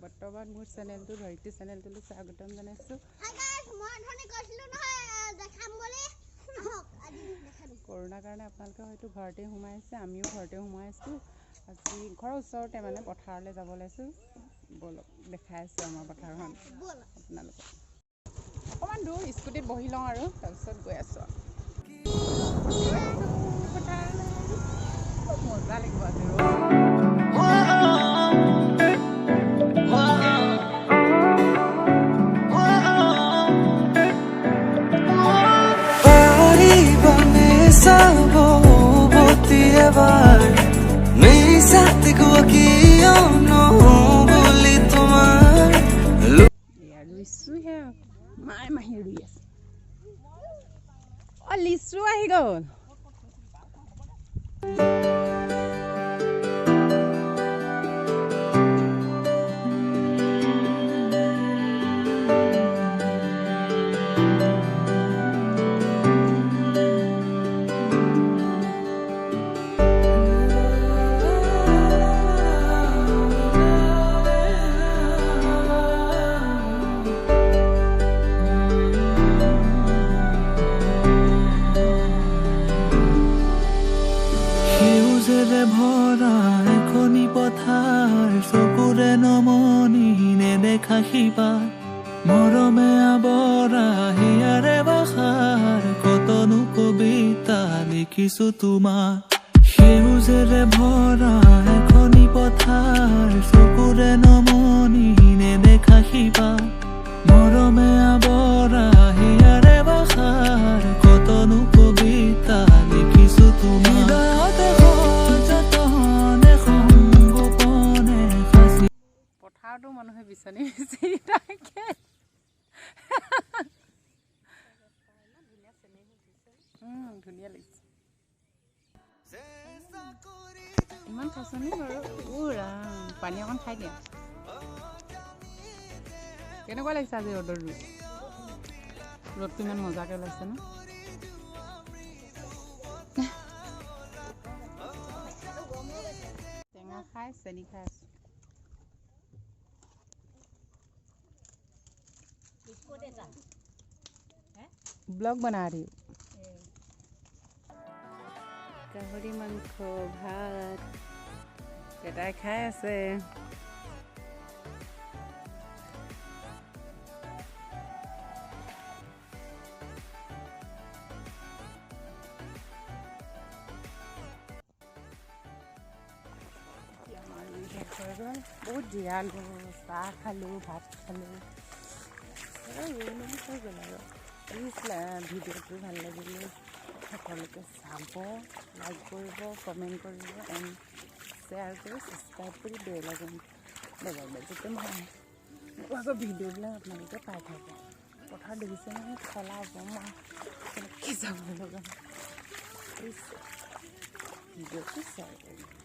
বৰ্তমান মোৰ চেনেলটো ধৰিত্ৰী চেনেলটোলৈ স্বাগতম জনাইছোঁ। কৰোণাৰ কাৰণে আপোনালোকে হয়তো ঘৰতে সোমাই আছে, আমিও ঘৰতে সোমাই আছোঁ। আজি ঘৰৰ ওচৰতে মানে পথাৰলৈ যাব ওলাইছোঁ। ব'লক দেখাই আছোঁ আমাৰ পথাৰখন আপোনালোকক। অকণমান দূৰ স্কুটিত বহি লওঁ আৰু তাৰপিছত গৈ আছোঁ পথাৰলৈ। মজা লাগিব আজি লিচুহে মায়ে মাহী ৰুই আছে। অ লিচু আহি গ'ল। ভৰা এখনি পথাৰ চকুৰে নমনি নেদেখা শিপা মৰমে আৱৰা হিয়াৰে বাসাৰ কতনো কবিতা লিখিছো তোমাৰ। সেউজেৰে ভৰা এখনি পথাৰ চকুৰে নমনি নেদেখা শিপা মৰমে আৱৰা হিয়াৰে বাসাৰ কতনো কবিতা লিখিছো তোমাৰ। পথাৰতো মানুহে বিচনী বিচাৰি থাকে। ধুনীয়া লাগিছে। ইমান খাইছনি বাৰু? পানী অকণ খাই দিয়া। কেনেকুৱা লাগিছে আজি ৰ'দৰ ৰ'দটো ইমান মজাকৈ ওলাইছে ন? টেঙা খাই চেনি খাই আছো। ব্লগ বনা रही हूँ। গাহৰি মাংস ভাত দেউতাই খাই আছে। বহুত জিৰালো, চাহ খালোঁ, ভাত খালোঁ। হৈ গ'ল আৰু প্লিজ ভিডিঅ'টো ভাল লাগিলে সকলোকে চাব, লাইক কৰিব, কমেণ্ট কৰিব এণ্ড শ্বেয়াৰ কৰি ছাবস্ক্ৰাইব কৰি বেল আইকন দবাব। যাতে মই আকৌ ভিডিঅ'বিলাক আপোনালোকে পাই থাকে। পথাৰ দেখিছে নহয় খলা বমা কেনেকৈ যাব লগা। প্লিজ ভিডিঅ'টো শ্বেয়াৰ কৰিব।